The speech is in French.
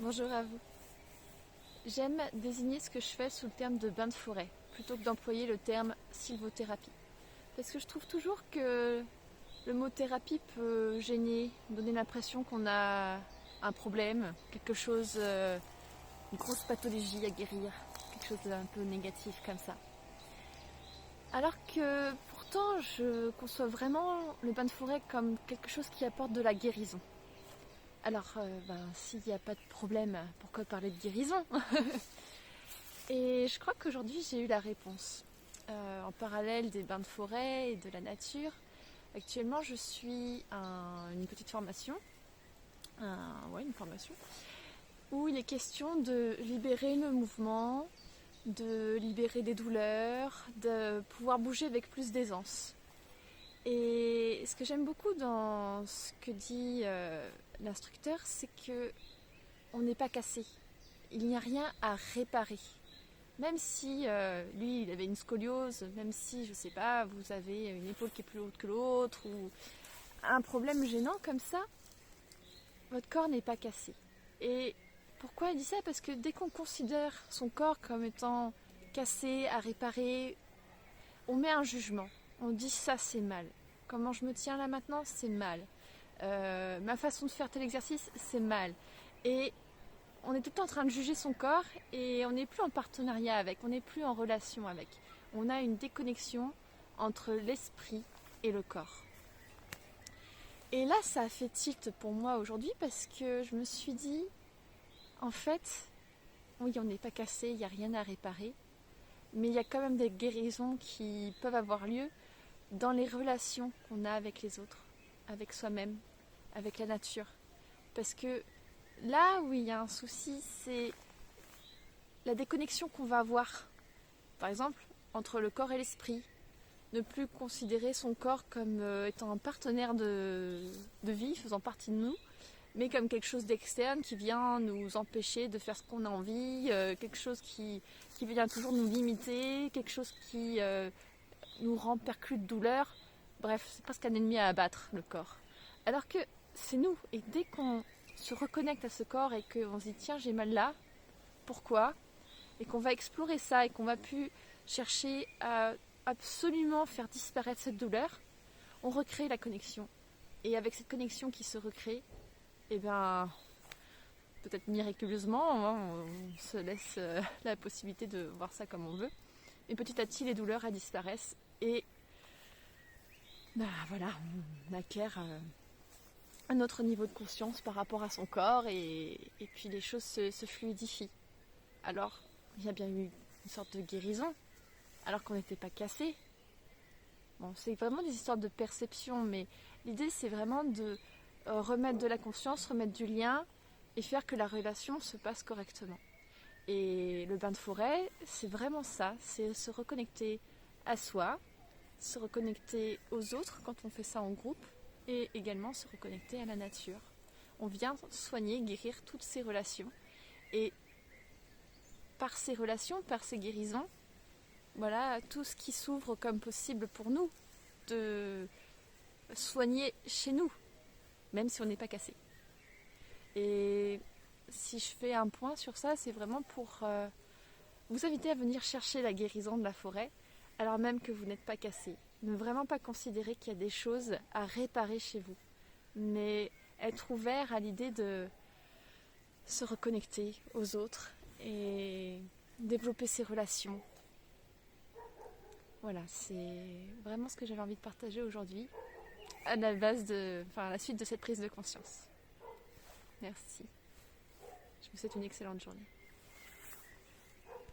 Bonjour à vous. J'aime désigner ce que je fais sous le terme de bain de forêt, plutôt que d'employer le terme sylvothérapie. Parce que je trouve toujours que le mot thérapie peut gêner, donner l'impression qu'on a un problème, quelque chose, une grosse pathologie à guérir, quelque chose d'un peu négatif comme ça. Alors que pourtant, je conçois vraiment le bain de forêt comme quelque chose qui apporte de la guérison. Alors, s'il n'y a pas de problème, pourquoi parler de guérison? Et je crois qu'aujourd'hui, j'ai eu la réponse. En parallèle des bains de forêt et de la nature, actuellement, je suis une petite formation, une formation, où il est question de libérer le mouvement, de libérer des douleurs, de pouvoir bouger avec plus d'aisance. Et ce que j'aime beaucoup dans ce que dit l'instructeur, c'est que on n'est pas cassé. Il n'y a rien à réparer. Même si lui, il avait une scoliose, même si, je sais pas, vous avez une épaule qui est plus haute que l'autre, ou un problème gênant comme ça, votre corps n'est pas cassé. Et pourquoi il dit ça? Parce que dès qu'on considère son corps comme étant cassé, à réparer, on met un jugement. On dit ça c'est mal. Comment je me tiens là maintenant, c'est mal. Ma façon de faire tel exercice, c'est mal. Et on est tout le temps en train de juger son corps et on n'est plus en partenariat avec, on n'est plus en relation avec. On a une déconnexion entre l'esprit et le corps. Et là, ça a fait tilt pour moi aujourd'hui parce que je me suis dit, en fait, oui, on n'est pas cassé, il n'y a rien à réparer, mais il y a quand même des guérisons qui peuvent avoir lieu dans les relations qu'on a avec les autres, avec soi-même, avec la nature. Parce que là où il y a un souci, c'est la déconnexion qu'on va avoir. Par exemple, entre le corps et l'esprit. Ne plus considérer son corps comme étant un partenaire de vie, faisant partie de nous, mais comme quelque chose d'externe qui vient nous empêcher de faire ce qu'on a envie, quelque chose qui vient toujours nous limiter, quelque chose qui nous rend perclus de douleur. Bref, c'est presque un ennemi à abattre, le corps. Alors que c'est nous, et dès qu'on se reconnecte à ce corps et qu'on se dit tiens, j'ai mal là, pourquoi? Et qu'on va explorer ça et qu'on va plus chercher à absolument faire disparaître cette douleur, on recrée la connexion. Et avec cette connexion qui se recrée, eh bien, peut-être miraculeusement, hein, on se laisse la possibilité de voir ça comme on veut. Et petit à petit, les douleurs elles disparaissent et voilà, on acquiert un autre niveau de conscience par rapport à son corps et puis les choses se fluidifient. Alors, il y a bien eu une sorte de guérison, alors qu'on n'était pas cassé. Bon, c'est vraiment des histoires de perception, mais l'idée c'est vraiment de remettre de la conscience, remettre du lien et faire que la relation se passe correctement. Et le bain de forêt, c'est vraiment ça, c'est se reconnecter à soi, se reconnecter aux autres quand on fait ça en groupe et également se reconnecter à la nature. On vient soigner, guérir toutes ces relations et par ces relations, par ces guérisons, voilà tout ce qui s'ouvre comme possible pour nous de soigner chez nous, même si on n'est pas cassé. Et si je fais un point sur ça, c'est vraiment pour vous inviter à venir chercher la guérison de la forêt, alors même que vous n'êtes pas cassé. Ne vraiment pas considérer qu'il y a des choses à réparer chez vous, mais être ouvert à l'idée de se reconnecter aux autres et développer ses relations. Voilà, c'est vraiment ce que j'avais envie de partager aujourd'hui à la suite de cette prise de conscience. Merci. Je vous souhaite une excellente journée.